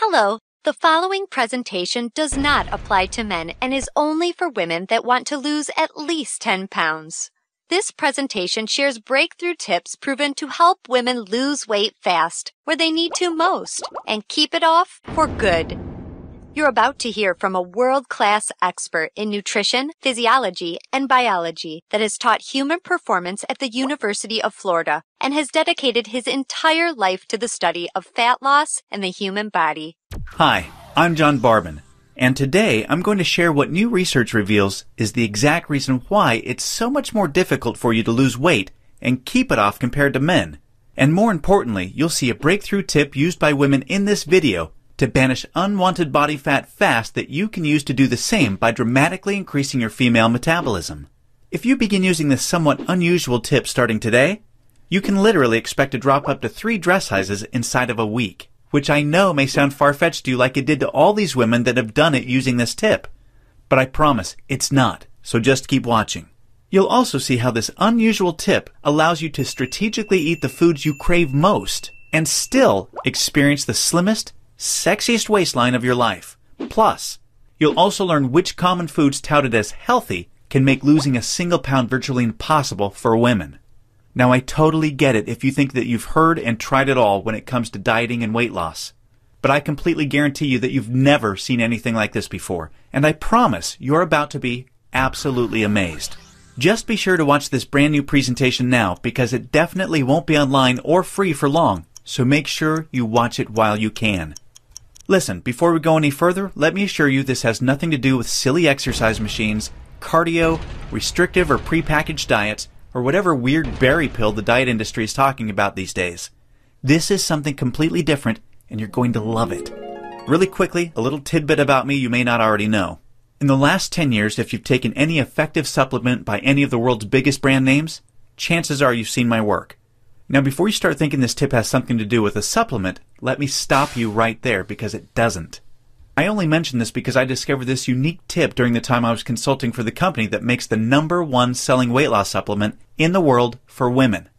Hello, the following presentation does not apply to men and is only for women that want to lose at least 10 pounds. This presentation shares breakthrough tips proven to help women lose weight fast, where they need to most, and keep it off for good. You're about to hear from a world-class expert in nutrition, physiology, and biology that has taught human performance at the University of Florida and has dedicated his entire life to the study of fat loss and the human body. Hi, I'm John Barban, and today I'm going to share what new research reveals is the exact reason why it's so much more difficult for you to lose weight and keep it off compared to men. And more importantly, you'll see a breakthrough tip used by women in this video to banish unwanted body fat fast that you can use to do the same by dramatically increasing your female metabolism. If you begin using this somewhat unusual tip starting today, you can literally expect to drop up to 3 dress sizes inside of a week, which I know may sound far-fetched to you like it did to all these women that have done it using this tip. But I promise it's not, so just keep watching. You'll also see how this unusual tip allows you to strategically eat the foods you crave most and still experience the slimmest, sexiest waistline of your life. Plus, you'll also learn which common foods touted as healthy can make losing a single pound virtually impossible for women. Now, I totally get it if you think that you've heard and tried it all when it comes to dieting and weight loss. But I completely guarantee you that you've never seen anything like this before, and I promise you're about to be absolutely amazed. Just be sure to watch this brand new presentation now because it definitely won't be online or free for long, so make sure you watch it while you can. Listen, before we go any further, let me assure you this has nothing to do with silly exercise machines, cardio, restrictive or prepackaged diets, or whatever weird berry pill the diet industry is talking about these days. This is something completely different, and you're going to love it. Really quickly, a little tidbit about me you may not already know. In the last 10 years, if you've taken any effective supplement by any of the world's biggest brand names, chances are you've seen my work. Now, before you start thinking this tip has something to do with a supplement, let me stop you right there because it doesn't. I only mention this because I discovered this unique tip during the time I was consulting for the company that makes the #1 selling weight loss supplement in the world for women.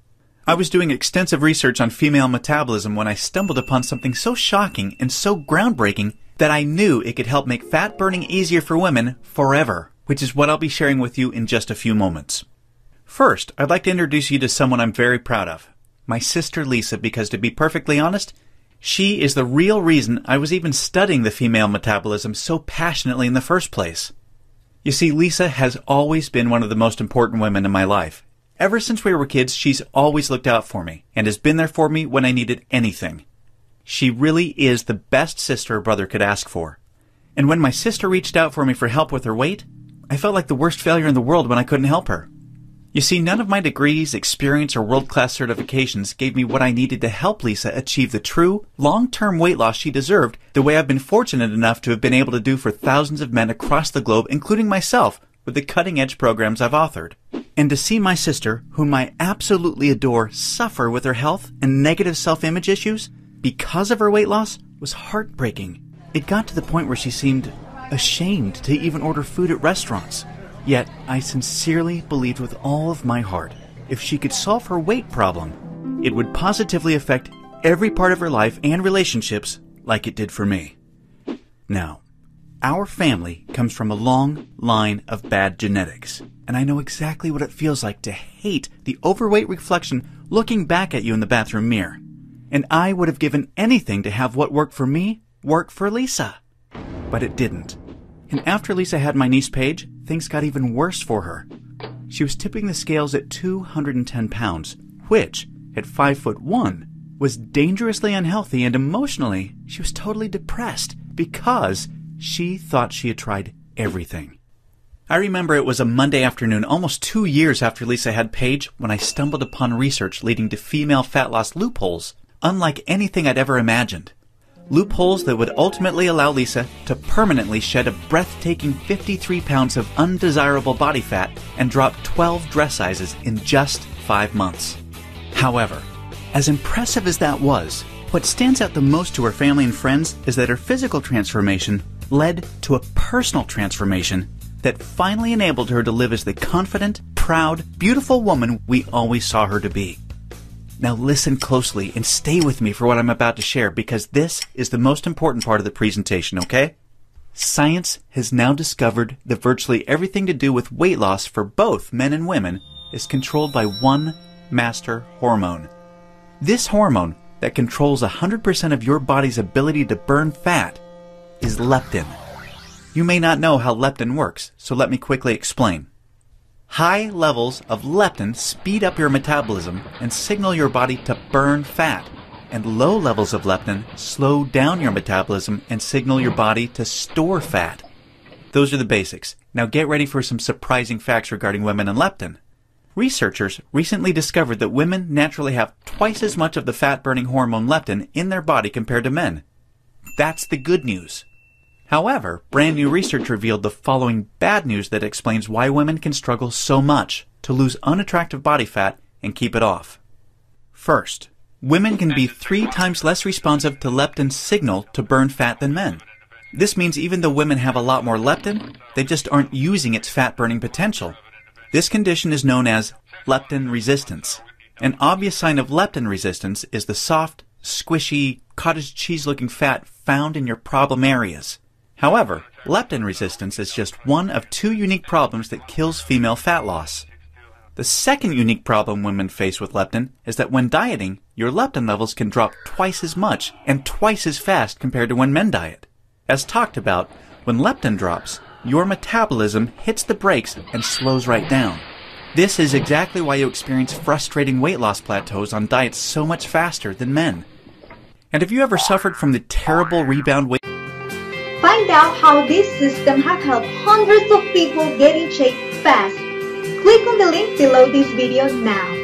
I was doing extensive research on female metabolism when I stumbled upon something so shocking and so groundbreaking that I knew it could help make fat burning easier for women forever, which is what I'll be sharing with you in just a few moments. First, I'd like to introduce you to someone I'm very proud of. My sister Lisa, because to be perfectly honest, she is the real reason I was even studying the female metabolism so passionately in the first place. You see, Lisa has always been one of the most important women in my life. Ever since we were kids, she's always looked out for me and has been there for me when I needed anything. She really is the best sister a brother could ask for. And when my sister reached out for me for help with her weight, I felt like the worst failure in the world when I couldn't help her. You see, none of my degrees, experience, or world-class certifications gave me what I needed to help Lisa achieve the true, long-term weight loss she deserved the way I've been fortunate enough to have been able to do for thousands of men across the globe, including myself, with the cutting-edge programs I've authored. And to see my sister, whom I absolutely adore, suffer with her health and negative self-image issues because of her weight loss was heartbreaking. It got to the point where she seemed ashamed to even order food at restaurants. Yet, I sincerely believed with all of my heart, if she could solve her weight problem, it would positively affect every part of her life and relationships like it did for me. Now, our family comes from a long line of bad genetics, and I know exactly what it feels like to hate the overweight reflection looking back at you in the bathroom mirror. And I would have given anything to have what worked for me work for Lisa. But it didn't. And after Lisa had my niece Paige, things got even worse for her. She was tipping the scales at 210 pounds, which, at 5'1", was dangerously unhealthy, and emotionally, she was totally depressed because she thought she had tried everything. I remember it was a Monday afternoon, almost 2 years after Lisa had Paige, when I stumbled upon research leading to female fat loss loopholes, unlike anything I'd ever imagined. Loopholes that would ultimately allow Lisa to permanently shed a breathtaking 53 pounds of undesirable body fat and drop 12 dress sizes in just 5 months. However, as impressive as that was, what stands out the most to her family and friends is that her physical transformation led to a personal transformation that finally enabled her to live as the confident, proud, beautiful woman we always saw her to be. Now listen closely and stay with me for what I'm about to share because this is the most important part of the presentation, okay? Science has now discovered that virtually everything to do with weight loss for both men and women is controlled by one master hormone. This hormone that controls 100% of your body's ability to burn fat is leptin. You may not know how leptin works, so let me quickly explain. High levels of leptin speed up your metabolism and signal your body to burn fat, and low levels of leptin slow down your metabolism and signal your body to store fat. Those are the basics. Now get ready for some surprising facts regarding women and leptin. Researchers recently discovered that women naturally have twice as much of the fat-burning hormone leptin in their body compared to men. That's the good news. However, brand new research revealed the following bad news that explains why women can struggle so much to lose unattractive body fat and keep it off. First, women can be 3 times less responsive to leptin's signal to burn fat than men. This means even though women have a lot more leptin, they just aren't using its fat-burning potential. This condition is known as leptin resistance. An obvious sign of leptin resistance is the soft, squishy, cottage cheese-looking fat found in your problem areas. However, leptin resistance is just one of 2 unique problems that kills female fat loss. The second unique problem women face with leptin is that when dieting, your leptin levels can drop twice as much and twice as fast compared to when men diet. As talked about, when leptin drops, your metabolism hits the brakes and slows right down. This is exactly why you experience frustrating weight loss plateaus on diets so much faster than men. And have you ever suffered from the terrible rebound weight? Find out how this system has helped hundreds of people get in shape fast. Click on the link below this video now.